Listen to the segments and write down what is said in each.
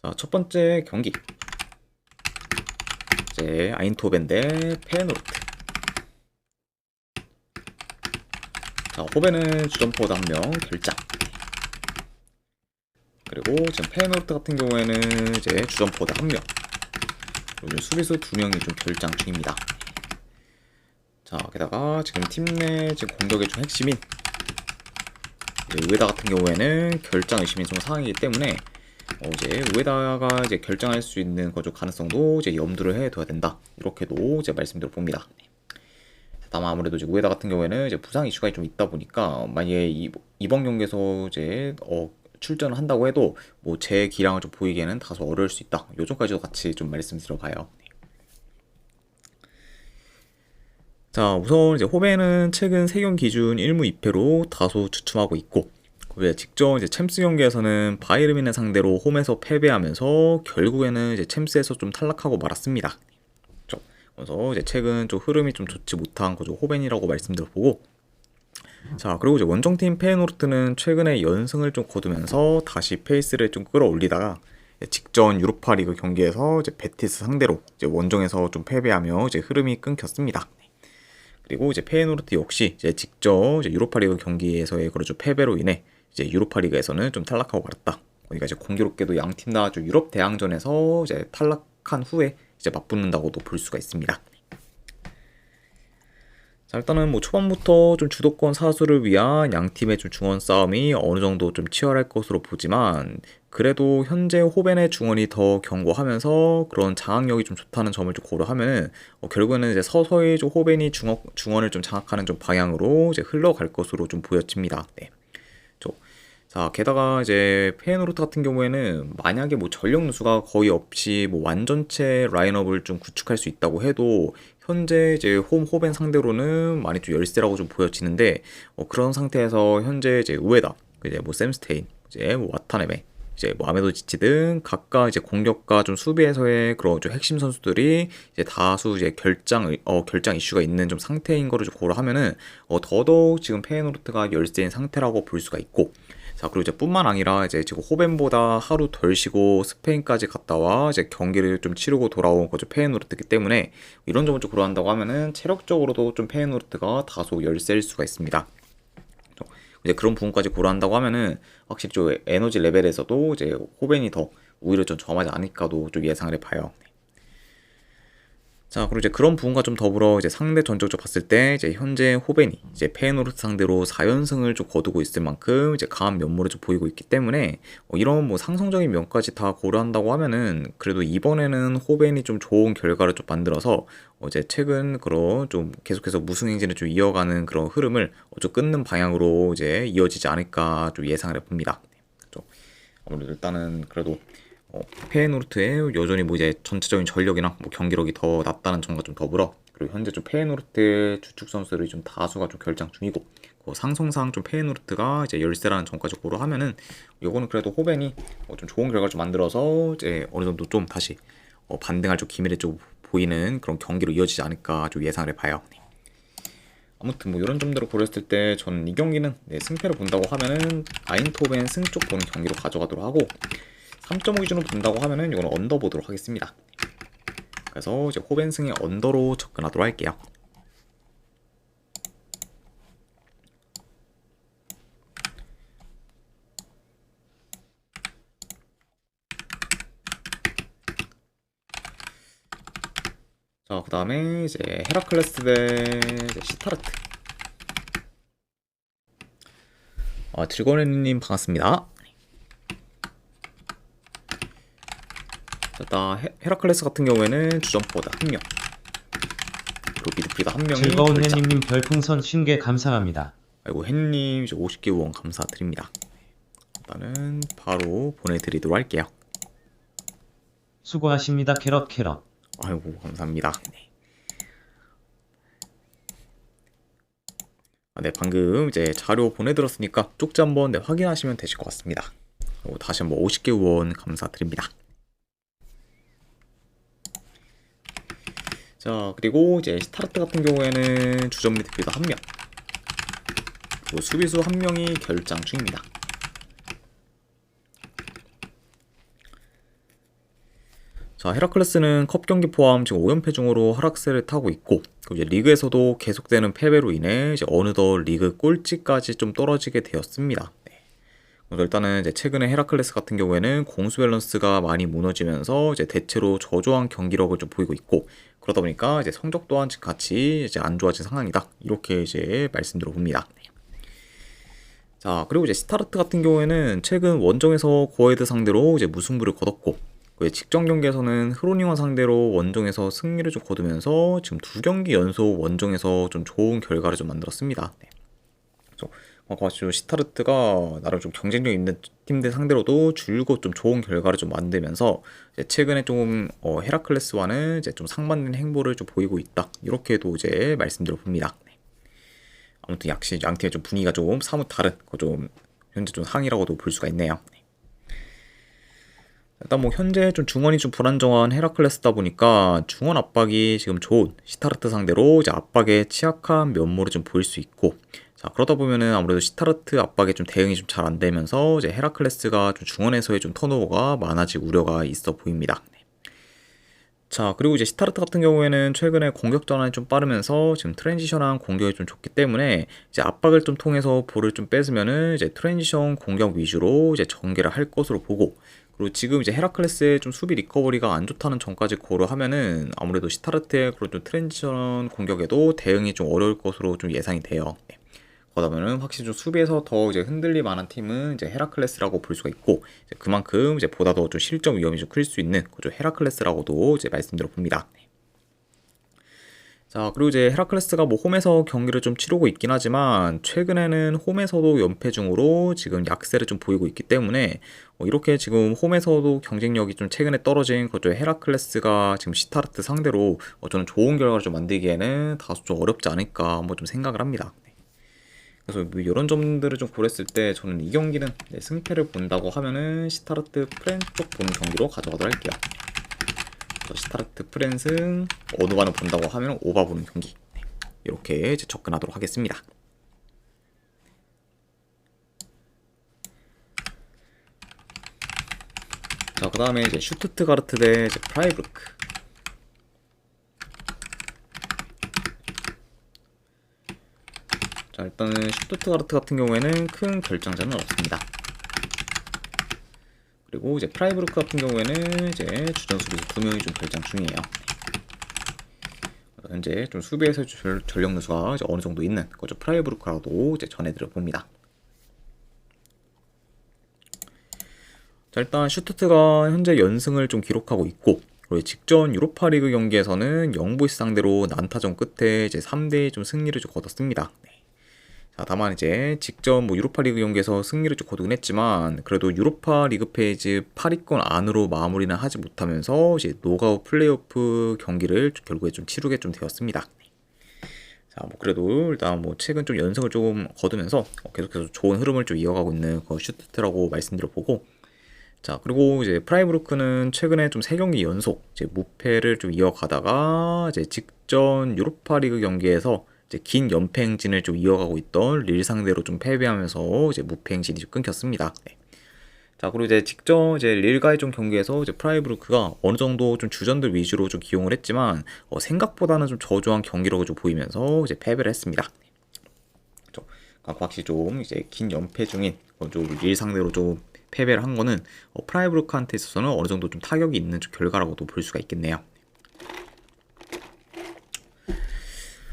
자, 첫 번째 경기. 이제 아인토벤 대 페예노르트. 자, 호벤은 주전포워드 1명 결장. 그리고 지금 페예노르트 같은 경우에는 이제 주전포워드 1명. 그리고 수비수 2명이 좀 결장 중입니다. 자, 게다가 지금 팀 내 지금 공격의 좀 핵심인 우에다 같은 경우에는 결장 의심이 좀 상황이기 때문에 이제 우에다가 이제 결정할 수 있는 거죠 가능성도 이제 염두를 해둬야 된다. 이렇게도 이제 말씀드려 봅니다. 다만 아무래도 이제 우에다 같은 경우에는 이제 부상 이슈가 좀 있다 보니까 만약에 이번 경기에서 이제 출전을 한다고 해도 뭐 제 기량을 좀 보이기에는 다소 어려울 수 있다. 요점까지도 같이 좀 말씀드려봐요. 자, 우선 이제 호벤은 최근 3경기 기준 1무 2패로 다소 주춤하고 있고, 직전 이제 챔스 경기에서는 바이에른을 상대로 홈에서 패배하면서 결국에는 이제 챔스에서 좀 탈락하고 말았습니다. 그래서 이제 최근 좀 흐름이 좀 좋지 못한 거죠 호벤이라고 말씀드려보고, 자, 그리고 이제 원정팀 페예노르트는 최근에 연승을 좀 거두면서 다시 페이스를 좀 끌어올리다가 직전 유로파리그 경기에서 이제 베티스 상대로 이제 원정에서 좀 패배하며 이제 흐름이 끊겼습니다. 그리고 이제 페예노르트 역시 이제 직전 이제 유로파리그 경기에서의 그런 패배로 인해 이제 유로파리그에서는 좀 탈락하고 말았다. 그러니까 이제 공교롭게도 양 팀 다 유럽 대항전에서 이제 탈락한 후에 이제 맞붙는다고도 볼 수가 있습니다. 자, 일단은 뭐 초반부터 좀 주도권 사수를 위한 양 팀의 좀 중원 싸움이 어느 정도 좀 치열할 것으로 보지만, 그래도 현재 호벤의 중원이 더 견고하면서 그런 장악력이 좀 좋다는 점을 좀 고려하면은 결국에는 이제 서서히 좀 호벤이 중원을 좀 장악하는 좀 방향으로 이제 흘러갈 것으로 좀 보여집니다. 네. 자, 게다가 이제 페예노르트 같은 경우에는 만약에 뭐 전력 누수가 거의 없이 뭐 완전체 라인업을 좀 구축할 수 있다고 해도 현재 이제 호벤 상대로는 많이 좀 열세라고 좀 보여지는데, 그런 상태에서 현재 이제 우에다, 이제 뭐 샘스테인, 이제 뭐 와타네베, 이제 뭐 아메도지치 등 각각 이제 공격과 좀 수비에서의 그런 좀 핵심 선수들이 이제 다수 이제 결장 이슈가 있는 좀 상태인 거를 좀 고려하면은 더더욱 지금 페예노르트가 열세인 상태라고 볼 수가 있고, 자, 그리고 이제 뿐만 아니라 이제 지금 호벤보다 하루 덜 쉬고 스페인까지 갔다 와 이제 경기를 좀 치르고 돌아온 거죠 페예노르트이기 때문에, 이런 점을 좀 고려한다고 하면은 체력적으로도 좀 페예노르트가 다소 열세일 수가 있습니다. 이제 그런 부분까지 고려한다고 하면은 확실히 좀 에너지 레벨에서도 이제 호벤이 더 오히려 좀 점하지 않을까도 좀 예상을 해봐요. 자, 그리고 이제 그런 부분과 좀 더불어 이제 상대 전적으로 봤을 때 이제 현재 호벤이 이제 페예노르트 상대로 4연승을 좀 거두고 있을 만큼 이제 강한 면모를 좀 보이고 있기 때문에 이런 뭐 상성적인 면까지 다 고려한다고 하면은 그래도 이번에는 호벤이 좀 좋은 결과를 좀 만들어서 이제 최근 그런 좀 계속해서 무승 행진을 좀 이어가는 그런 흐름을 좀 끊는 방향으로 이제 이어지지 않을까 좀 예상을 해봅니다. 아무래도 일단은 그래도 페예노르트의 여전히 뭐 이제 전체적인 전력이나 뭐 경기력이 더 낫다는 점과 좀 더불어, 그리고 현재 좀 페예노르트 주축 선수들이 좀 다수가 좀 결장 중이고, 그 상성상 좀 페예노르트가 이제 열세라는 점까지 고려하면은 요거는 그래도 호벤이 좀 좋은 결과를 좀 만들어서 이제 어느 정도 좀 다시 반등할 좀 기미를 좀 보이는 그런 경기로 이어지지 않을까 좀 예상을 해봐요. 아무튼 뭐 이런 점들을 고렸을 때 저는 이 경기는 승패를 본다고 하면은 아인토벤 승 쪽 보는 경기로 가져가도록 하고, 3.5 기준으로 본다고 하면은 이건 언더 보도록 하겠습니다. 그래서 이제 호벤 승의 언더로 접근하도록 할게요. 자, 그 다음에 이제 헤라클레스 대 시타르트. 즐거운님 반갑습니다. 일단 헤라클레스 같은 경우에는 주전포워드 1명, 그리고 미드필더 1명이 즐거운 결장. 해님님 별풍선 50개 감사합니다. 아이고 햇님 50개 후원 감사드립니다. 일단은 바로 보내드리도록 할게요. 수고하십니다. 캐럿. 아이고 감사합니다. 네, 방금 이제 자료 보내드렸으니까 쪽지 한번 확인하시면 되실 것 같습니다. 그리고 다시 한번 50개 후원 감사드립니다. 자, 그리고 이제 스타르트 같은 경우에는 주전 미드필더 1명, 그리고 수비수 1명이 결장 중입니다. 자, 헤라클레스는 컵 경기 포함 지금 5연패 중으로 하락세를 타고 있고, 그리고 이제 리그에서도 계속되는 패배로 인해 이제 어느덧 리그 꼴찌까지 좀 떨어지게 되었습니다. 네. 그래서 일단은 이제 최근에 헤라클레스 같은 경우에는 공수 밸런스가 많이 무너지면서 이제 대체로 저조한 경기력을 좀 보이고 있고, 그러다 보니까 이제 성적 또한 같이 이제 안 좋아진 상황이다. 이렇게 이제 말씀드려 봅니다. 네. 자, 그리고 이제 스타르트 같은 경우에는 최근 원정에서 고헤드 상대로 이제 무승부를 거뒀고, 직전 경기에서는 흐로닝원 상대로 원정에서 승리를 좀 거두면서 지금 2경기 연속 원정에서 좀 좋은 결과를 좀 만들었습니다. 네. 그래서 시타르트가 나름 좀 경쟁력 있는 팀들 상대로도 줄곧 좀 좋은 결과를 좀 만들면서 이제 최근에 좀 헤라클레스와는 이제 좀 상반된 행보를 좀 보이고 있다. 이렇게도 이제 말씀드려 봅니다. 네. 아무튼 역시 양 팀의 좀 분위기가 좀 사뭇 다른 좀 현재 좀 상이라고도 볼 수가 있네요. 네. 일단 뭐 현재 좀 중원이 좀 불안정한 헤라클레스다 보니까 중원 압박이 지금 좋은 시타르트 상대로 이제 압박에 취약한 면모를 좀 보일 수 있고, 자, 그러다 보면은 아무래도 시타르트 압박에 좀 대응이 좀 잘 안 되면서 이제 헤라클레스가 좀 중원에서의 좀 턴오버가 많아질 우려가 있어 보입니다. 네. 자, 그리고 이제 시타르트 같은 경우에는 최근에 공격 전환이 좀 빠르면서 지금 트랜지션한 공격이 좀 좋기 때문에 이제 압박을 좀 통해서 볼을 좀 뺏으면은 이제 트랜지션 공격 위주로 이제 전개를 할 것으로 보고, 그리고 지금 이제 헤라클레스의 좀 수비 리커버리가 안 좋다는 점까지 고려하면은 아무래도 시타르트의 그런 좀 트랜지션 공격에도 대응이 좀 어려울 것으로 좀 예상이 돼요. 네. 그러다 보면은 확실히 좀 수비에서 더 이제 흔들릴 만한 팀은 이제 헤라클레스라고 볼 수가 있고, 이제 그만큼 이제 보다 더 좀 실점 위험이 좀 클 수 있는 그죠 헤라클레스라고도 이제 말씀드려 봅니다. 네. 자, 그리고 이제 헤라클레스가 뭐 홈에서 경기를 좀 치르고 있긴 하지만 최근에는 홈에서도 연패 중으로 지금 약세를 좀 보이고 있기 때문에 이렇게 지금 홈에서도 경쟁력이 좀 최근에 떨어진 그죠 헤라클레스가 지금 시타르트 상대로 저는 좋은 결과를 좀 만들기에는 다소 좀 어렵지 않을까 한번 좀 생각을 합니다. 네. 그래서 뭐 이런 점들을 좀 고렸을 때 저는 이 경기는 승패를 본다고 하면은 시타르트 프렌 쪽 보는 경기로 가져가도록 할게요. 시타르트 프렌승 어느 반을 본다고 하면 오바 보는 경기, 네, 이렇게 이제 접근하도록 하겠습니다. 자, 그 다음에 이제 슈투트가르트 대 이제 프라이부르크. 자, 일단은 슈투트가르트 같은 경우에는 큰 결장자는 없습니다. 그리고 이제 프라이부르크 같은 경우에는 이제 주전 수비수 2명이 좀 결장 중이에요. 현재 좀 수비에서 전력 누수가 이제 어느 정도 있는 거죠. 프라이부르크라도 이제 전해드려 봅니다. 자, 일단 슈투트가 현재 연승을 좀 기록하고 있고, 그리고 직전 유로파리그 경기에서는 영보이스 상대로 난타전 끝에 이제 3대 좀 승리를 좀 거뒀습니다. 네. 자, 다만 이제 직전 뭐 유로파리그 경기에서 승리를 좀 거두긴 했지만 그래도 유로파 리그 페이지 8위권 안으로 마무리는 하지 못하면서 이제 노가웃 플레이오프 경기를 결국에 좀 치르게 좀 되었습니다. 자, 뭐 그래도 일단 뭐 최근 좀 연승을 좀 거두면서 계속해서 좋은 흐름을 좀 이어가고 있는 그 슈투트라고 말씀드려 보고, 자, 그리고 이제 프라이부르크는 최근에 좀 3경기 연속 이제 무패를 좀 이어가다가 이제 직전 유로파리그 경기에서 이제 긴 연패 행진을 좀 이어가고 있던 릴 상대로 좀 패배하면서 이제 무패 행진이 좀 끊겼습니다. 네. 자, 그리고 이제 직전 이제 릴과의 좀 경기에서 이제 프라이부르크가 어느 정도 좀 주전들 위주로 좀 기용을 했지만 생각보다는 좀 저조한 경기력을 좀 보이면서 이제 패배를 했습니다. 그렇죠. 확실히 좀 이제 긴 연패 중인 릴 상대로 좀 패배를 한 거는 프라이부르크한테 있어서는 어느 정도 좀 타격이 있는 좀 결과라고도 볼 수가 있겠네요.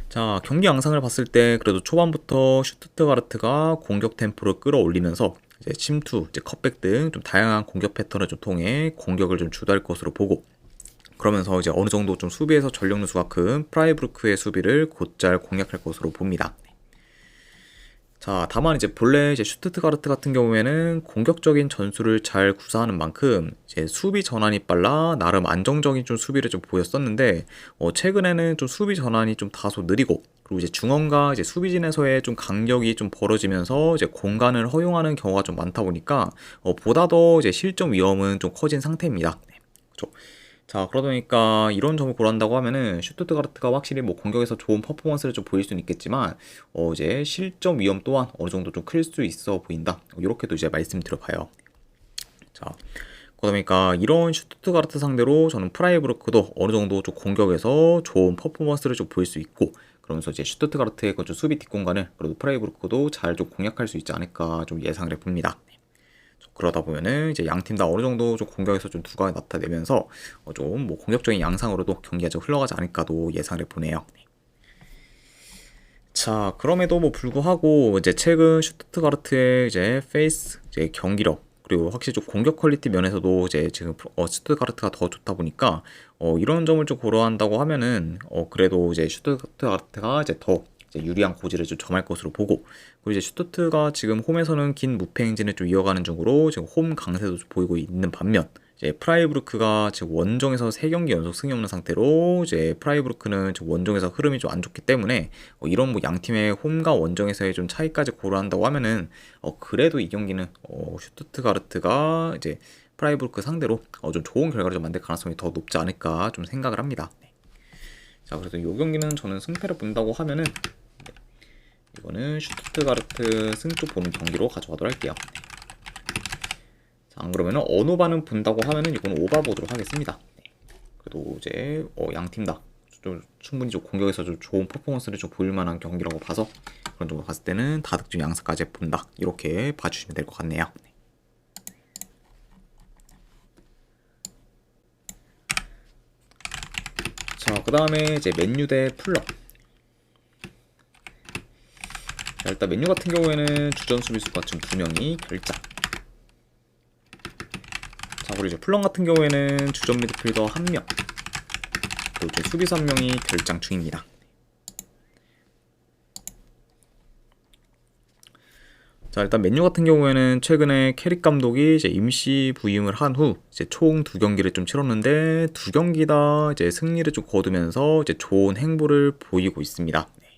자, 경기 양상을 봤을 때 그래도 초반부터 슈투트가르트가 공격 템포를 끌어올리면서 이제 침투, 이제 컷백 등 좀 다양한 공격 패턴을 좀 통해 공격을 좀 주도할 것으로 보고, 그러면서 이제 어느 정도 좀 수비에서 전력 누수가 큰 프라이부르크의 수비를 곧잘 공략할 것으로 봅니다. 자, 다만 이제 본래 이제 슈투트가르트 같은 경우에는 공격적인 전술을 잘 구사하는 만큼 이제 수비 전환이 빨라 나름 안정적인 좀 수비를 좀 보였었는데 최근에는 좀 수비 전환이 좀 다소 느리고, 그리고 이제 중원과 이제 수비진에서의 좀 간격이 좀 벌어지면서 이제 공간을 허용하는 경우가 좀 많다 보니까 보다 더 이제 실점 위험은 좀 커진 상태입니다. 네, 그렇죠. 자, 그러다 보니까 이런 점을 고려한다고 하면은 슈투트가르트가 확실히 뭐 공격에서 좋은 퍼포먼스를 좀 보일 수는 있겠지만 이제 실점 위험 또한 어느 정도 좀 클 수 있어 보인다. 이렇게도 이제 말씀드려봐요. 자, 그러니까 이런 슈투트가르트 상대로 저는 프라이부르크도 어느 정도 좀 공격에서 좋은 퍼포먼스를 좀 보일 수 있고, 그러면서 이제 슈투트가르트의 그 좀 수비 뒷공간을 그래도 프라이부르크도 잘 좀 공략할 수 있지 않을까 좀 예상을 해봅니다. 그러다 보면은 이제 양 팀 다 어느 정도 좀 공격에서 좀 두각을 나타내면서 좀 뭐 공격적인 양상으로도 경기가 좀 흘러가지 않을까도 예상을 해보네요. 자, 그럼에도 뭐 불구하고 이제 최근 슈투트가르트의 이제 페이스 이제 경기력, 그리고 확실히 좀 공격 퀄리티 면에서도 이제 지금 슈투트가르트가 더 좋다 보니까 이런 점을 좀 고려한다고 하면은 그래도 이제 슈투트가르트가 이제 더 이제 유리한 고지를 좀 점할 것으로 보고, 그리고 이제 슈투트가 지금 홈에서는 긴 무패 행진을 좀 이어가는 중으로 지금 홈 강세도 좀 보이고 있는 반면, 이제 프라이부르크가 지금 원정에서 3경기 연속 승이 없는 상태로 이제 프라이부르크는 지금 원정에서 흐름이 좀 안 좋기 때문에 이런 뭐 양 팀의 홈과 원정에서의 좀 차이까지 고려한다고 하면은 그래도 이 경기는 슈투트가르트가 이제 프라이부르크 상대로 좀 좋은 결과를 좀 만들 가능성이 더 높지 않을까 좀 생각을 합니다. 네. 자, 그래서 이 경기는 저는 승패를 본다고 하면은 이거는 슈투트가르트 승주 보는 경기로 가져가도록 할게요. 자, 안 그러면은 언오바는 본다고 하면은 이건 오바 보도록 하겠습니다. 네. 그래도 이제 양 팀 다 좀 충분히 좀 공격에서 좀 좋은 퍼포먼스를 좀 보일 만한 경기라고 봐서 그런 쪽으로 봤을 때는 다득점 양사까지 본다, 이렇게 봐주시면 될 것 같네요. 네. 자, 그 다음에 이제 맨유 대 풀럼. 자, 일단 맨유 같은 경우에는 주전 수비수가 지금 2명이 결장. 자, 그리고 이제 풀럼 같은 경우에는 주전 미드필더 1명, 그리고 이제 수비수 1명이 결장 중입니다. 자, 일단 맨유 같은 경우에는 최근에 캐릭 감독이 이제 임시 부임을 한 후 이제 총 2경기를 좀 치렀는데 2경기 다 이제 승리를 좀 거두면서 이제 좋은 행보를 보이고 있습니다. 네.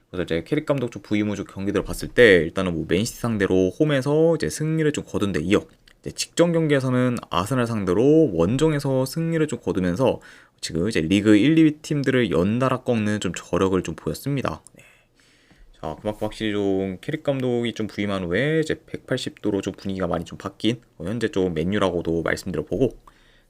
그래서 이제 캐릭 감독 쪽 부임 후 쪽 경기들을 봤을 때 일단은 뭐 맨시티 상대로 홈에서 이제 승리를 좀 거둔 데 이어 이제 직전 경기에서는 아스날 상대로 원정에서 승리를 좀 거두면서 지금 이제 리그 1, 2위 팀들을 연달아 꺾는 좀 저력을 좀 보였습니다. 네. 자, 그만큼 확실히 좀 캐릭 감독이 좀 부임한 후에 이제 180도로 좀 분위기가 많이 좀 바뀐 현재 좀 맨유라고도 말씀드려보고,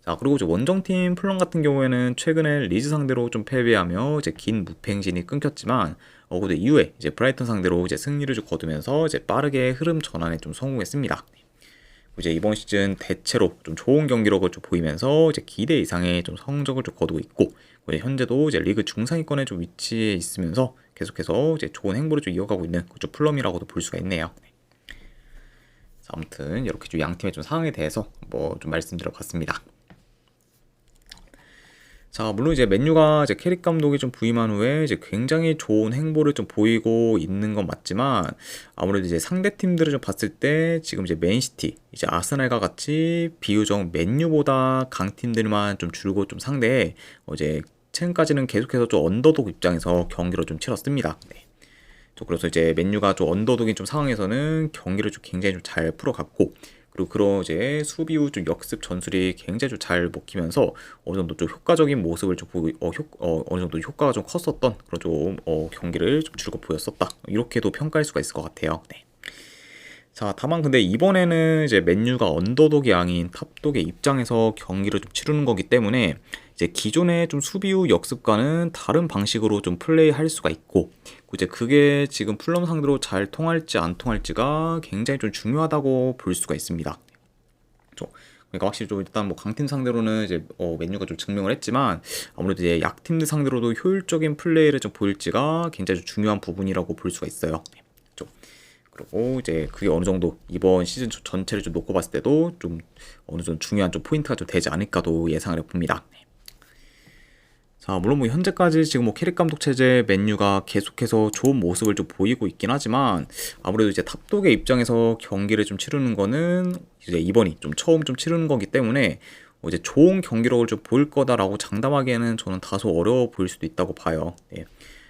자, 그리고 이제 원정팀 플럼 같은 경우에는 최근에 리즈 상대로 좀 패배하며 이제 긴 무패 행진이 끊겼지만 그 이후에 이제 브라이턴 상대로 이제 승리를 좀 거두면서 이제 빠르게 흐름 전환에 좀 성공했습니다. 이제 이번 시즌 대체로 좀 좋은 경기력을 좀 보이면서 이제 기대 이상의 좀 성적을 좀 거두고 있고, 이제 현재도 이제 리그 중상위권에 좀 위치해 있으면서 계속해서 이제 좋은 행보를 좀 이어가고 있는 좀 플럼이라고도 볼 수가 있네요. 자, 아무튼 이렇게 좀 양 팀의 좀 상황에 대해서 뭐 좀 말씀드려봤습니다. 자, 물론 이제 맨유가 이제 캐릭 감독이 좀 부임한 후에 이제 굉장히 좋은 행보를 좀 보이고 있는 건 맞지만, 아무래도 이제 상대 팀들을 좀 봤을 때 지금 이제 맨시티, 이제 아스날과 같이 비교적 맨유보다 강팀들만 좀 줄고 좀 상대해 이제 최근까지는 계속해서 좀 언더독 입장에서 경기를 좀 치렀습니다. 네. 그래서 이제 맨유가 좀 언더독인 좀 상황에서는 경기를 좀 굉장히 좀 잘 풀어갔고, 그리고 그런 이제 수비 후 좀 역습 전술이 굉장히 좀 잘 먹히면서 어느 정도 좀 효과적인 모습을 좀 어느 정도 효과가 좀 컸었던 그런 좀 경기를 좀 즐겁 보였었다, 이렇게도 평가할 수가 있을 것 같아요. 네. 자, 다만 근데 이번에는 이제 맨유가 언더독이 아닌 탑독의 입장에서 경기를 좀 치르는 거기 때문에 이제 기존의 좀 수비 후 역습과는 다른 방식으로 좀 플레이할 수가 있고, 이제 그게 지금 풀럼 상대로 잘 통할지 안 통할지가 굉장히 좀 중요하다고 볼 수가 있습니다. 그러니까 확실히 좀 일단 뭐 강팀 상대로는 이제 맨유가 좀 증명을 했지만, 아무래도 이제 약팀들 상대로도 효율적인 플레이를 좀 보일지가 굉장히 좀 중요한 부분이라고 볼 수가 있어요. 그리고 이제 그게 어느 정도 이번 시즌 전체를 좀 놓고 봤을 때도 좀 어느 정도 중요한 좀 포인트가 좀 되지 않을까도 예상을 해봅니다. 자, 물론 뭐 현재까지 지금 뭐 캐릭 감독 체제 맨유가 계속해서 좋은 모습을 좀 보이고 있긴 하지만, 아무래도 이제 탑독의 입장에서 경기를 좀 치르는 거는 이제 이번이 좀 처음 좀 치르는 거기 때문에 이제 좋은 경기력을 좀 보일 거다라고 장담하기에는 저는 다소 어려워 보일 수도 있다고 봐요. 네.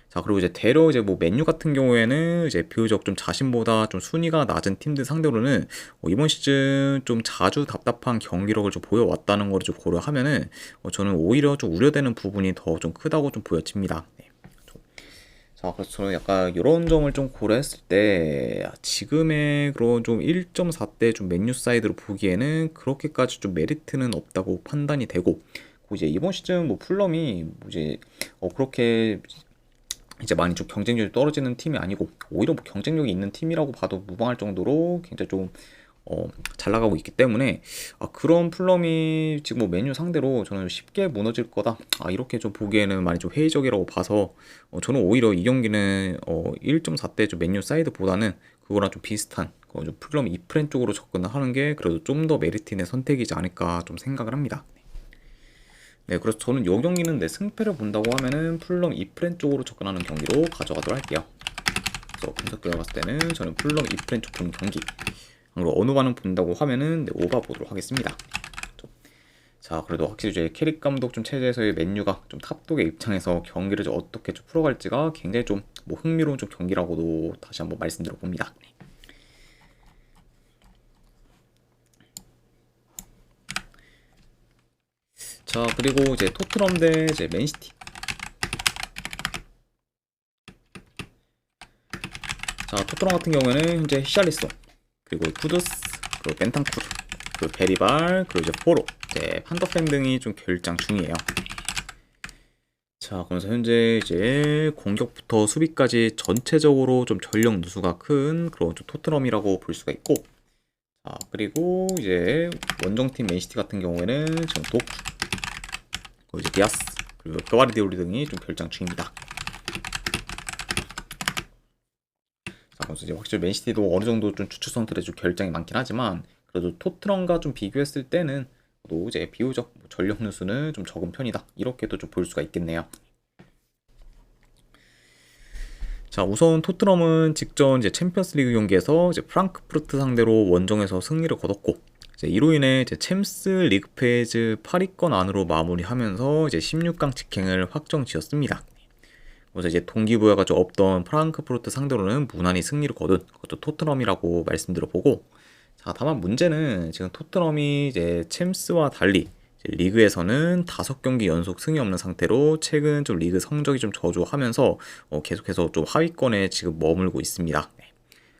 자, 그리고 이제 대려 이제 뭐 맨유 같은 경우에는 이제 비교적 좀 자신보다 좀 순위가 낮은 팀들 상대로는 이번 시즌 좀 자주 답답한 경기력을 좀 보여왔다는 거를 좀 고려하면은 저는 오히려 좀 우려되는 부분이 더 좀 크다고 좀 보여집니다. 네. 자, 그래서 저는 약간 이런 점을 좀 고려했을 때 지금의 그런 좀 1.4대 좀 맨유 사이드로 보기에는 그렇게까지 좀 메리트는 없다고 판단이 되고, 이제 이번 시즌 뭐 풀럼이 뭐 이제 그렇게 이제 많이 좀 경쟁력이 떨어지는 팀이 아니고 오히려 뭐 경쟁력이 있는 팀이라고 봐도 무방할 정도로 굉장히 좀 잘 나가고 있기 때문에 그런 풀럼이 지금 뭐 메뉴 상대로 저는 쉽게 무너질 거다. 이렇게 좀 보기에는 많이 좀 회의적이라고 봐서 저는 오히려 이 경기는 1.4대 좀 메뉴 사이드보다는 그거랑 좀 비슷한 좀 풀럼 2프렌 쪽으로 접근을 하는 게 그래도 좀 더 메리트 있는 선택이지 않을까 좀 생각을 합니다. 네, 그래서 저는 이 경기는 내 승패를 본다고 하면은 풀럼 2프렌 쪽으로 접근하는 경기로 가져가도록 할게요. 그래서 분석 결과 봤을 때는 저는 풀럼 2프렌 쪽 보는 경기. 그리고 어느 반응 본다고 하면은 네, 오바 보도록 하겠습니다. 자, 그래도 확실히 이제 캐릭 감독 좀 체제에서의 맨유가 좀 탑독의 입장에서 경기를 좀 어떻게 좀 풀어갈지가 굉장히 좀 뭐 흥미로운 좀 경기라고도 다시 한번 말씀드려 봅니다. 자, 그리고 이제 토트넘 대 이제 맨시티. 자, 토트넘 같은 경우에는 현재 히샬리송, 그리고 쿠두스, 그리고 벤탄쿠르, 그리고 베리발, 그리고 이제 포로, 이제 판더펜 등이 좀 결장 중이에요. 자, 그래서 현재 이제 공격부터 수비까지 전체적으로 좀 전력 누수가 큰 그런 좀 토트넘이라고 볼 수가 있고, 자, 그리고 이제 원정팀 맨시티 같은 경우에는 지금 도쿠, 그리고 이제 디아스, 그리고 그바르디올리 등이 좀 결장 중입니다. 자, 그래서 이제 확실히 맨시티도 어느 정도 좀 주축 선수들의 좀 결장이 많긴 하지만 그래도 토트넘과 좀 비교했을 때는 또 이제 비교적 전력 누수는 좀 적은 편이다. 이렇게도 좀 볼 수가 있겠네요. 자, 우선 토트넘은 직전 이제 챔피언스리그 경기에서 이제 프랑크푸르트 상대로 원정에서 승리를 거뒀고, 이제 이로 인해 이제 챔스 리그 페이지 8위권 안으로 마무리하면서 이제 16강 직행을 확정지었습니다. 그래서 이제 동기부여가 좀 없던 프랑크푸르트 상대로는 무난히 승리를 거둔 그것도 토트넘이라고 말씀드려보고, 자, 다만 문제는 지금 토트넘이 이제 챔스와 달리 이제 리그에서는 5경기 연속 승이 없는 상태로 최근 좀 리그 성적이 좀 저조하면서 계속해서 좀 하위권에 지금 머물고 있습니다. 네.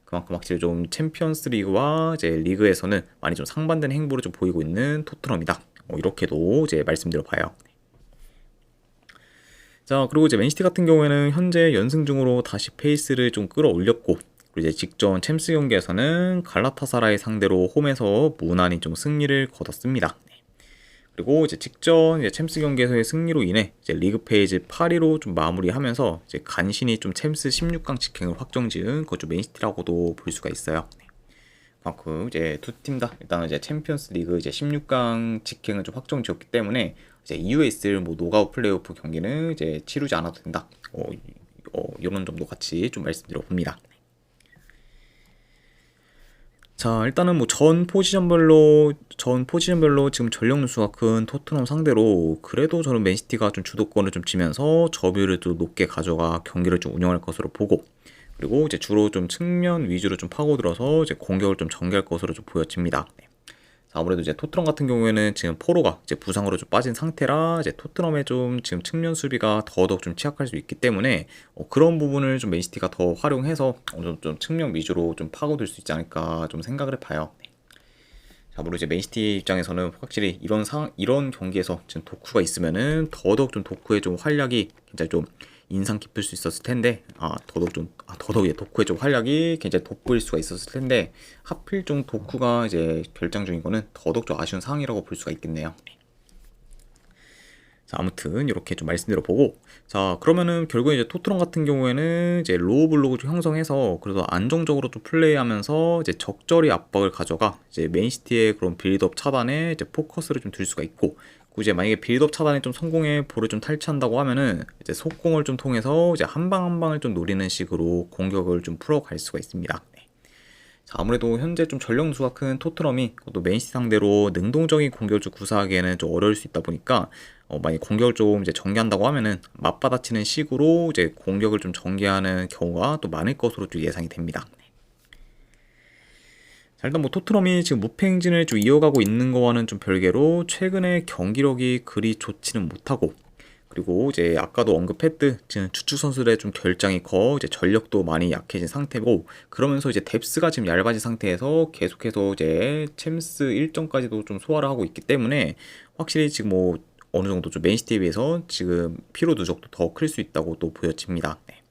그만큼 확실히 좀 챔피언스 리그와 이제 리그에서는 많이 좀 상반된 행보를 좀 보이고 있는 토트넘이다. 이렇게도 이제 말씀드려봐요. 자, 그리고 이제 맨시티 같은 경우에는 현재 연승 중으로 다시 페이스를 좀 끌어올렸고, 그리고 이제 직전 챔스 경기에서는 갈라타사라의 상대로 홈에서 무난히 좀 승리를 거뒀습니다. 그리고 이제 직전 이제 챔스 경기에서의 승리로 인해 이제 리그 페이지 8위로 좀 마무리하면서 이제 간신히 좀 챔스 16강 직행을 확정지은 그것 좀 맨시티라고도 볼 수가 있어요. 그만큼 이제 두 팀 다 일단은 이제 챔피언스 리그 이제 16강 직행을 좀 확정지었기 때문에 이제 이후에 있을 뭐 노가웃 플레이오프 경기는 이제 치르지 않아도 된다. 이런 점도 같이 좀 말씀드려 봅니다. 자, 일단은 뭐 전 포지션별로 지금 전력 누수가 큰 토트넘 상대로 그래도 저는 맨시티가 좀 주도권을 좀 쥐면서 점유율을 좀 높게 가져가 경기를 좀 운영할 것으로 보고, 그리고 이제 주로 좀 측면 위주로 좀 파고들어서 이제 공격을 좀 전개할 것으로 좀 보여집니다. 네. 자, 아무래도 이제 토트넘 같은 경우에는 지금 포로가 이제 부상으로 좀 빠진 상태라 이제 토트넘의 좀 지금 측면 수비가 더더욱 좀 취약할 수 있기 때문에 그런 부분을 좀 맨시티가 더 활용해서 어느 정도 좀 측면 위주로 좀 파고들 수 있지 않을까 좀 생각을 해봐요. 네. 자, 물론 이제 맨시티 입장에서는 확실히 이런 경기에서 지금 도쿠가 있으면은 더더욱 좀 도쿠의 좀 활약이 굉장히 좀 인상 깊을 수 있었을 텐데, 더더욱 도쿠의 좀 활약이 굉장히 돋보일 수가 있었을 텐데, 하필 좀 도쿠가 이제 결장 중인 거는 더더욱 좀 아쉬운 상황이라고 볼 수가 있겠네요. 자, 아무튼 이렇게 좀 말씀드려 보고, 자, 그러면은 결국에 이제 토트넘 같은 경우에는 이제 로우 블록을 좀 형성해서 그래도 안정적으로 좀 플레이하면서 이제 적절히 압박을 가져가 이제 맨시티의 그런 빌드업 차단에 이제 포커스를 좀 둘 수가 있고, 그 이제 만약에 빌드업 차단에 좀 성공해 볼을 좀 탈취한다고 하면은 이제 속공을 좀 통해서 이제 한 방 한 방을 좀 노리는 식으로 공격을 좀 풀어갈 수가 있습니다. 네. 자, 아무래도 현재 좀 전력 누수가 큰 토트넘이 또 맨시티 상대로 능동적인 공격을 좀 구사하기에는 좀 어려울 수 있다 보니까 만약 공격을 좀 이제 전개한다고 하면은 맞받아치는 식으로 이제 공격을 좀 전개하는 경우가 또 많을 것으로 좀 예상이 됩니다. 자, 일단 뭐 토트넘이 지금 무패 행진을 좀 이어가고 있는 거와는 좀 별개로 최근에 경기력이 그리 좋지는 못하고, 그리고 이제 아까도 언급했듯 지금 주축 선수들의 좀 결장이 커 이제 전력도 많이 약해진 상태고 그러면서 이제 뎁스가 지금 얇아진 상태에서 계속해서 이제 챔스 일정까지도 좀 소화를 하고 있기 때문에 확실히 지금 뭐 어느 정도 좀 맨시티에 비해서 지금 피로 누적도 더 클 수 있다고 또 보여집니다. 네.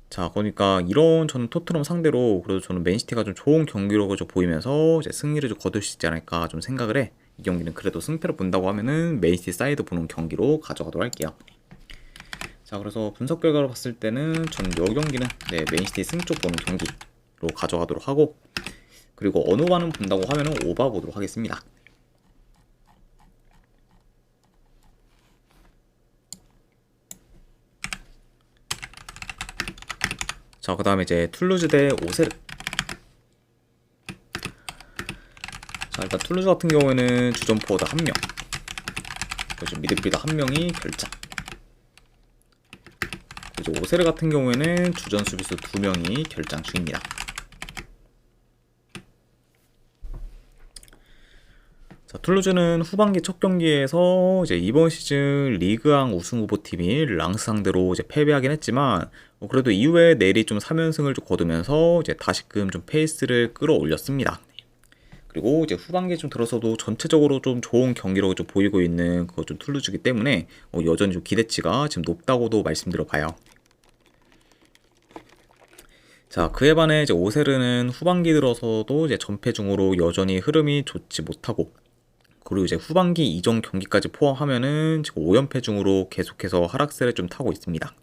자, 그러니까 이런 저는 토트넘 상대로 그래도 저는 맨시티가 좀 좋은 경기력을 좀 보이면서 이제 승리를 좀 거둘 수 있지 않을까 좀 생각을 해. 이 경기는 그래도 승패를 본다고 하면은 맨시티 사이드 보는 경기로 가져가도록 할게요. 자, 그래서 분석 결과로 봤을 때는 저는 이 경기는 네, 맨시티 승 쪽 보는 경기로 가져가도록 하고 그리고 어느 반은 본다고 하면은 오바 보도록 하겠습니다. 자, 그 다음에 이제 툴루즈 대 오세르. 자, 일단 툴루즈 같은 경우에는 주전 포워드 1명, 그리고 미드필더 1명이 결장. 그리고 오세르 같은 경우에는 주전 수비수 2명이 결장 중입니다. 자, 툴루즈는 후반기 첫 경기에서 이제 이번 시즌 리그왕 우승 후보팀이 랑스 상대로 이제 패배하긴 했지만 그래도 이후에 내리 좀 3연승을 좀 거두면서 이제 다시금 좀 페이스를 끌어올렸습니다. 그리고 이제 후반기에 좀 들어서도 전체적으로 좀 좋은 경기력을 좀 보이고 있는 그거 좀 툴루즈기 때문에 여전히 좀 기대치가 지금 높다고도 말씀드려 봐요. 자, 그에 반해 이제 오세르는 후반기 들어서도 이제 전패 중으로 여전히 흐름이 좋지 못하고 그리고 이제 후반기 이전 경기까지 포함하면은 지금 5연패 중으로 계속해서 하락세를 좀 타고 있습니다.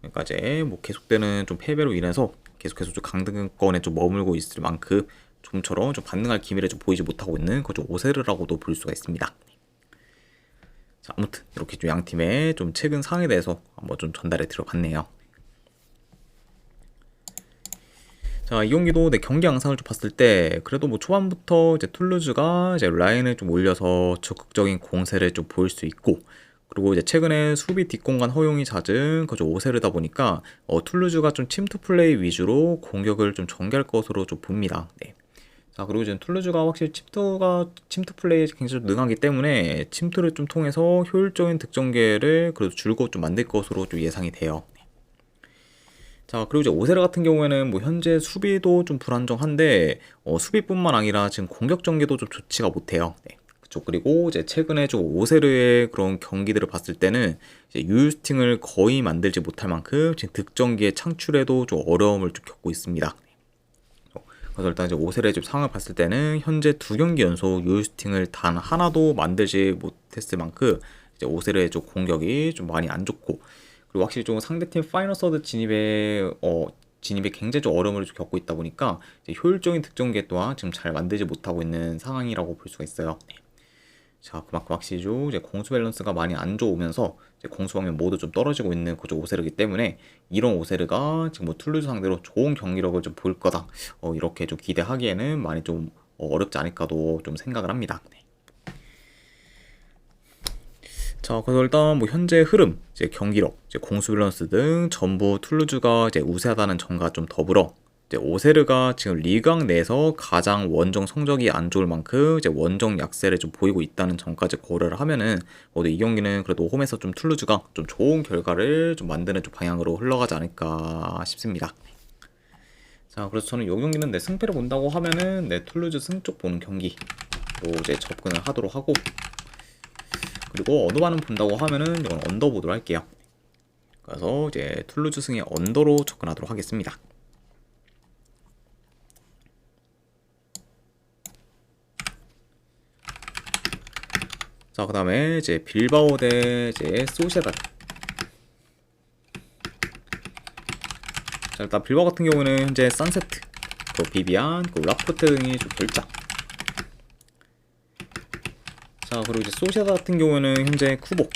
그러니까 이제 뭐 계속되는 좀 패배로 인해서 계속해서 좀 강등권에 좀 머물고 있을 만큼 좀처럼 좀 반등할 기미를 좀 보이지 못하고 있는 그좀 오세르라고도 볼 수가 있습니다. 자, 아무튼 이렇게 좀 양 팀의 좀 최근 상황에 대해서 한번 좀 전달해 드려봤네요. 자, 이 경기도 내 경기 양상을 좀 봤을 때 그래도 뭐 초반부터 이제 툴루즈가 이제 라인을 좀 올려서 적극적인 공세를 좀 보일 수 있고 그리고 이제 최근에 수비 뒷공간 허용이 잦은 그저 오세르다 보니까 툴루즈가 좀 침투 플레이 위주로 공격을 좀 전개할 것으로 좀 봅니다. 네. 자, 그리고 이제 툴루즈가 확실히 침투 플레이에 굉장히 좀 능하기 때문에 침투를 좀 통해서 효율적인 득점계를 그래도 줄곧 좀 만들 것으로 좀 예상이 돼요. 자, 그리고 이제 오세르 같은 경우에는 뭐 현재 수비도 좀 불안정한데 수비뿐만 아니라 지금 공격 전개도 좀 좋지가 못해요. 네. 그쵸. 그리고 이제 최근에 좀 오세르의 그런 경기들을 봤을 때는 이제 유스팅을 거의 만들지 못할 만큼 지금 득점기의 창출에도 좀 어려움을 좀 겪고 있습니다. 그래서 일단 이제 오세르의 집 상황을 봤을 때는 현재 2경기 연속 유스팅을 단 하나도 만들지 못했을 만큼 이제 오세르의 좀 공격이 좀 많이 안 좋고 그리고 확실히 좀 상대팀 파이널 서드 진입에 굉장히 좀 어려움을 좀 겪고 있다 보니까 이제 효율적인 득점계 또한 지금 잘 만들지 못하고 있는 상황이라고 볼 수가 있어요. 네. 자, 그만큼 확실히 좀 이제 공수 밸런스가 많이 안 좋으면서 이제 공수 방면 모두 좀 떨어지고 있는 그저 오세르기 때문에 이런 오세르가 지금 뭐 툴루즈 상대로 좋은 경기력을 좀 보일 거다. 이렇게 좀 기대하기에는 많이 좀 어렵지 않을까도 좀 생각을 합니다. 네. 자, 그래서 일단 뭐 현재 흐름, 이제 경기력, 이제 공수 밸런스 등 전부 툴루즈가 이제 우세하다는 점과 좀 더불어 이제 오세르가 지금 리강 내에서 가장 원정 성적이 안 좋을 만큼 이제 원정 약세를 좀 보이고 있다는 점까지 고려를 하면은 모두 이 경기는 그래도 홈에서 좀 툴루즈가 좀 좋은 결과를 좀 만드는 좀 방향으로 흘러가지 않을까 싶습니다. 자, 그래서 저는 이 경기는 내 승패를 본다고 하면은 내 툴루즈 승 쪽 보는 경기로 이제 접근을 하도록 하고 그리고 어느 반은 본다고 하면은 이건 언더 보도록 할게요. 그래서 이제 툴루즈 승의 언더로 접근하도록 하겠습니다. 자, 그 다음에 이제 빌바오 대 이제 소시에다드. 자, 일단 빌바오 같은 경우는 현재 산세트, 그 비비안, 그 라포테 등이 좀 결장. 자, 그리고 이제 소시에다드 같은 경우는 현재 쿠보,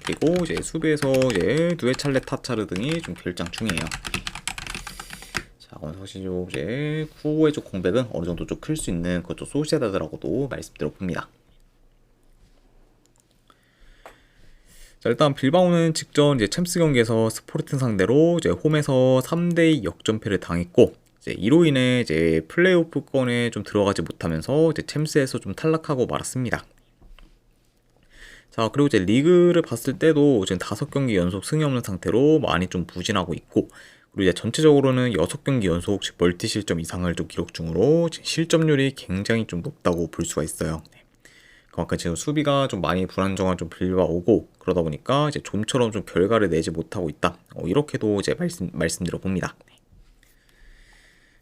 그리고 이제 수비에서 이제 두에찰레 타차르 등이 좀 결장 중이에요. 자, 사실 이제 쿠보의 좀 공백은 어느 정도 좀 클 수 있는 그것도 소시에다드라고도 말씀드려 봅니다. 자, 일단 빌바오는 직전 이제 챔스 경기에서 스포르팅 상대로 이제 홈에서 3대2 역전패를 당했고 이제 이로 인해 이제 플레이오프권에 좀 들어가지 못하면서 이제 챔스에서 좀 탈락하고 말았습니다. 자, 그리고 이제 리그를 봤을 때도 지금 5경기 연속 승이 없는 상태로 많이 좀 부진하고 있고, 그리고 이제 전체적으로는 6경기 연속 멀티 실점 이상을 좀 기록 중으로 지금 실점률이 굉장히 좀 높다고 볼 수가 있어요. 네. 그만큼 지금 수비가 좀 많이 불안정한 좀 빌바오고, 그러다 보니까 이제 좀처럼 좀 결과를 내지 못하고 있다. 이렇게도 이제 말씀드려 봅니다.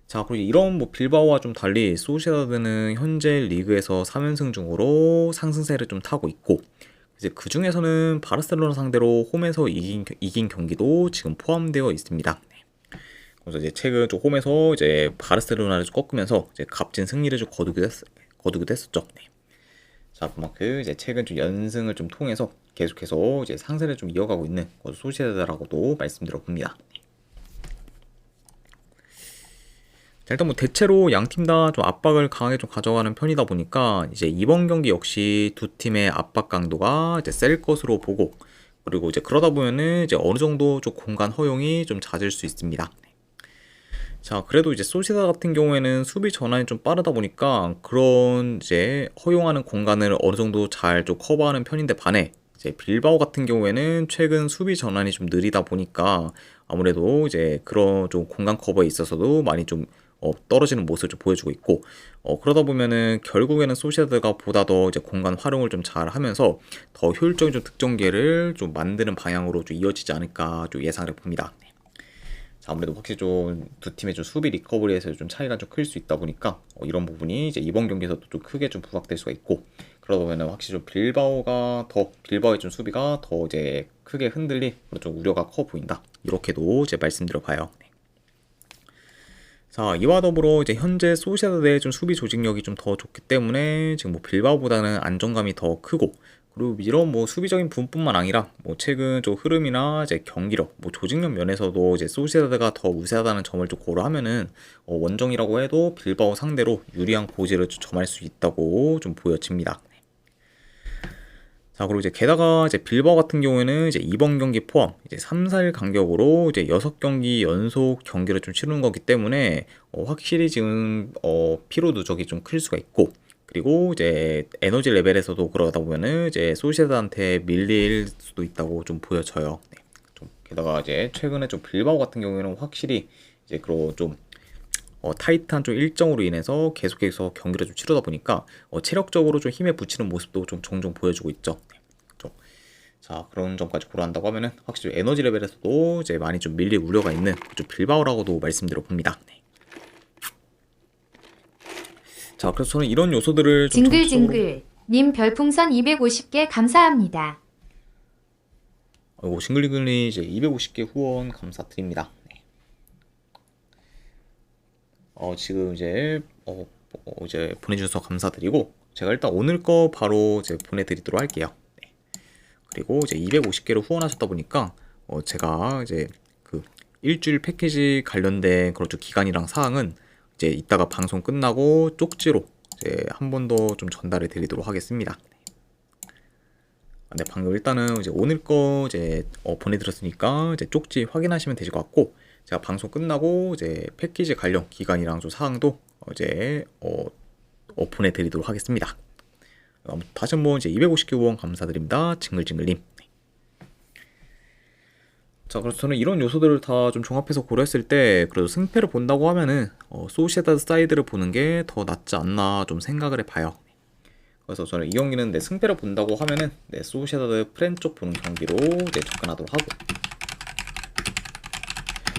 자, 그리고 이런 뭐 빌바오와 좀 달리 소시에다드는 현재 리그에서 3연승 중으로 상승세를 좀 타고 있고, 이제 그 중에서는 바르셀로나 상대로 홈에서 이긴 경기도 지금 포함되어 있습니다. 그래서 이제 최근 좀 홈에서 이제 바르셀로나를 좀 꺾으면서 이제 값진 승리를 좀 거두기도 했었죠. 네. 자, 그만큼 이제 최근 좀 연승을 좀 통해서 계속해서 이제 상세를 좀 이어가고 있는 소시에다드라고도 말씀드려 봅니다. 자, 일단 뭐 대체로 양 팀 다 좀 압박을 강하게 좀 가져가는 편이다 보니까 이제 이번 경기 역시 두 팀의 압박 강도가 이제 셀 것으로 보고, 그리고 이제 그러다 보면은 이제 어느 정도 좀 공간 허용이 좀 잦을 수 있습니다. 자, 그래도 이제 소시에다드 같은 경우에는 수비 전환이 좀 빠르다 보니까 그런 이제 허용하는 공간을 어느 정도 잘 좀 커버하는 편인데 반해 이제 빌바오 같은 경우에는 최근 수비 전환이 좀 느리다 보니까 아무래도 이제 그런 좀 공간 커버에 있어서도 많이 좀 떨어지는 모습을 좀 보여주고 있고, 그러다 보면은 결국에는 소시에다드가 보다 더 이제 공간 활용을 좀 잘 하면서 더 효율적인 좀 득점 기회를 좀 만드는 방향으로 좀 이어지지 않을까 좀 예상을 해봅니다. 자, 아무래도 확실히 좀 두 팀의 좀 수비 리커버리에서 좀 차이가 좀 클 수 있다 보니까 이런 부분이 이제 이번 경기에서도 좀 크게 좀 부각될 수가 있고, 그러다 보면은 확실히 좀 빌바오의 좀 수비가 더 이제 크게 흔들릴 그런 좀 우려가 커 보인다. 이렇게도 이제 말씀드려 봐요. 네. 자, 이와 더불어 이제 현재 소시에다드의 좀 수비 조직력이 좀 더 좋기 때문에 지금 뭐 빌바오보다는 안정감이 더 크고, 그리고 이런 뭐 수비적인 부분뿐만 아니라 뭐 최근 좀 흐름이나 이제 경기력, 뭐 조직력 면에서도 이제 소시에다드가 더 우세하다는 점을 좀 고려하면은 원정이라고 해도 빌바오 상대로 유리한 고지를 좀 점할 수 있다고 좀 보여집니다. 자, 그리고 이제 게다가 이제 빌바오 같은 경우에는 이제 이번 경기 포함 이제 3, 4일 간격으로 이제 6경기 연속 경기를 좀 치르는 거기 때문에 확실히 지금 피로 누적이 좀 클 수가 있고, 그리고 이제 에너지 레벨에서도 그러다 보면은 이제 소시에다한테 밀릴 수도 있다고 좀 보여져요. 네. 좀 게다가 이제 최근에 좀 빌바오 같은 경우에는 확실히 이제 그런 좀 타이트한 좀 일정으로 인해서 계속해서 경기를 좀 치르다 보니까 체력적으로 좀 힘에 부치는 모습도 좀 종종 보여주고 있죠. 네. 좀. 자, 그런 점까지 고려한다고 하면은 확실히 에너지 레벨에서도 이제 많이 좀 밀릴 우려가 있는 좀 빌바오라고도 말씀드려 봅니다. 네. 자, 그래서 저는 이런 요소들을 좀 징글징글 님 별풍선 250개 감사합니다. 징글징글이 이제 250개 후원 감사드립니다. 네. 지금 이제 보내주셔서 감사드리고, 제가 일단 오늘 거 바로 이제 보내드리도록 할게요. 네. 그리고 이제 250개를 후원하셨다 보니까 제가 이제 그 일주일 패키지 관련된 그런 좀 기간이랑 사항은 이제 이따가 방송 끝나고 쪽지로 이제 한 번 더 좀 전달해 드리도록 하겠습니다. 네, 방금 일단은 이제 오늘 거 이제 보내드렸으니까 이제 쪽지 확인하시면 되실 것 같고, 제가 방송 끝나고 이제 패키지 관련 기간이랑 좀 사항도 이제 보내드리도록 하겠습니다. 다시 한번 이제 250개 후원 감사드립니다. 징글징글님. 자, 그래서 저는 이런 요소들을 다 좀 종합해서 고려했을 때 그래도 승패를 본다고 하면은 소시에다드 사이드를 보는 게 더 낫지 않나 좀 생각을 해봐요. 그래서 저는 이 경기는 승패를 본다고 하면은 소시에다드 프렌 쪽 보는 경기로 이제 접근하도록 하고,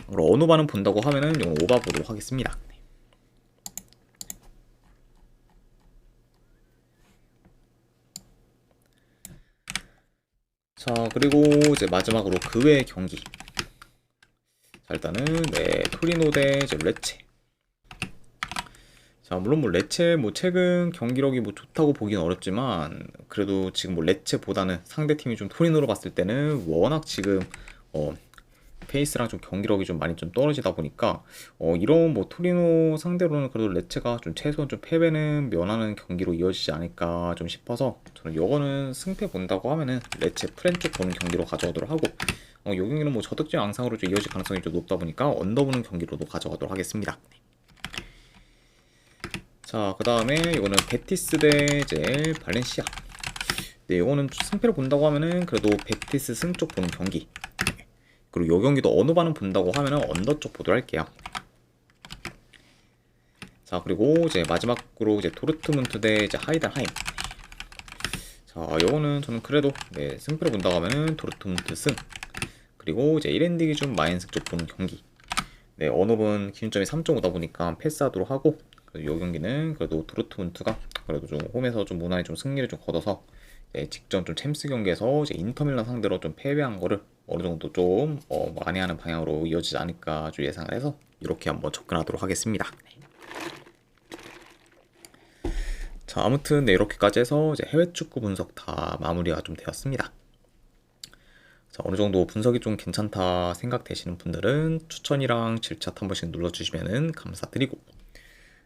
그리고 어노바는 본다고 하면은 이건 오바 보도록 하겠습니다. 자, 그리고 이제 마지막으로 그 외의 경기. 자, 일단은 토리노 대 이제 레체. 자, 물론 뭐 레체 뭐 최근 경기력이 뭐 좋다고 보긴 어렵지만 그래도 지금 뭐 레체보다는 상대 팀이 좀 토리노로 봤을 때는 워낙 지금 페이스랑 좀 경기력이 좀 많이 좀 떨어지다 보니까 이런 뭐 토리노 상대로는 그래도 레체가 좀 최소한 좀 패배는 면하는 경기로 이어지지 않을까 좀 싶어서 저는 요거는 승패 본다고 하면은 레체 프렌 쪽 보는 경기로 가져가도록 하고, 요 경기는 뭐 저득점 양상으로 좀 이어질 가능성이 좀 높다 보니까 언더 보는 경기로도 가져가도록 하겠습니다. 자, 그 다음에 이거는 베티스 대 이제 발렌시아. 네, 이거는 승패를 본다고 하면은 그래도 베티스 승 쪽 보는 경기. 네. 그리고 이 경기도 어느 반은 본다고 하면은 언더 쪽 보도록 할게요. 자, 그리고 이제 마지막으로 이제 도르트문트 대 이제 하이덴하임. 자, 요거는 저는 그래도 네, 승패를 본다고 하면은 도르트문트 승. 그리고 이제 1엔드 기준 마인스 쪽 보는 경기. 네, 언업은 기준점이 3.5다 보니까 패스하도록 하고, 이 경기는 그래도 도르트문트가 그래도 좀 홈에서 좀 무난히 좀 승리를 좀 거둬서 직전 좀 챔스 경기에서 이제 인터밀란 상대로 좀 패배한 거를 어느 정도 좀 만회하는 방향으로 이어지지 않을까 좀 예상을 해서 이렇게 한번 접근하도록 하겠습니다. 자, 아무튼 네, 이렇게까지 해서 이제 해외 축구 분석 다 마무리가 좀 되었습니다. 자, 어느 정도 분석이 좀 괜찮다 생각되시는 분들은 추천이랑 질차 한 번씩 눌러주시면 감사드리고,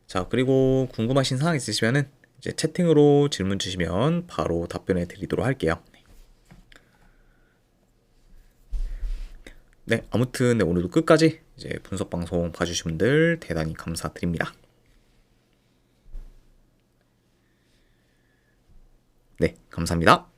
자, 그리고 궁금하신 사항 있으시면은 이제 채팅으로 질문 주시면 바로 답변해 드리도록 할게요. 네, 아무튼 네, 오늘도 끝까지 이제 분석 방송 봐주신 분들 대단히 감사드립니다. 네, 감사합니다.